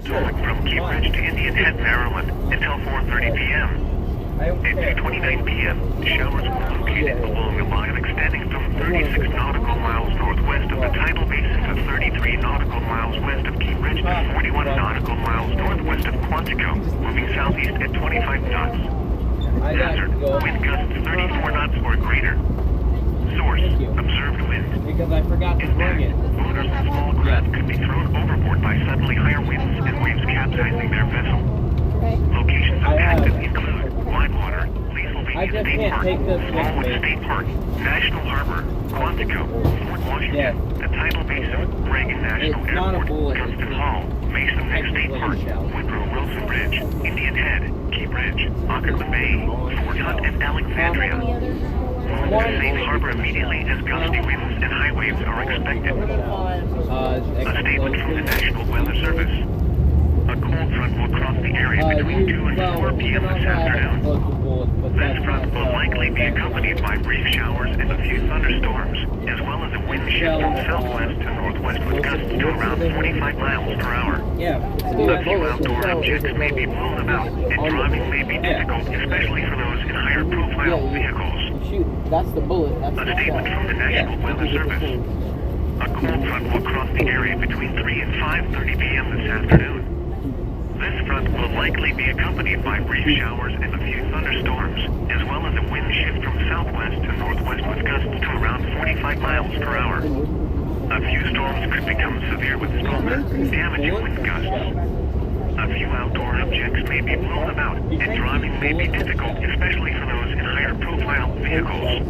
storming from Cape Ridge to Indian Head, Maryland until 4:30 p.m. At 2:29 p.m., showers were located along a line extending from 36 nautical miles northwest of the tidal basin to 33 nautical miles west of Cape Ridge to 41 nautical miles northwest of Quantico, moving southeast at 25 knots. Hazard, wind gusts 34 knots or greater. Source, observed wind. Because I forgot to bring it. Motors and small craft could be thrown overboard by suddenly higher winds and waves capsizing their vessel. Locations impacted include Whitewater, Lethal Beach State Park, Smallwood State Park, National Harbor, Quantico, Fort Washington, the Tidal Basin, Reagan National Airport, Gunston Hall, Mason Neck State Park, Woodrow Wilson Bridge, Indian Head, Cape Ridge, Ockerman Bay, Fort Hunt, and Alexandria. Move to Safe Harbor immediately as gusty winds and high waves are expected. A statement from the National Weather Service. A cold front will cross the area between 2 and 4 p.m. this afternoon. This front will likely be accompanied by brief showers and a few thunderstorms, as well as a wind shift from southwest to northwest with gusts to around 45 miles per hour. A few outdoor objects may be blown about, and driving may be difficult, especially for those in higher profile vehicles. That's the bullet. That's A statement from the National Weather Service. A cold front will cross the area between 3 and 5:30 p.m. this afternoon. This front will likely be accompanied by brief showers and a few thunderstorms, as well as a wind shift from southwest to northwest with gusts to around 45 miles per hour. A few storms could become severe with stronger, damaging wind gusts. A few outdoor objects may be blown about, and driving may be difficult, especially for those in higher profile vehicles.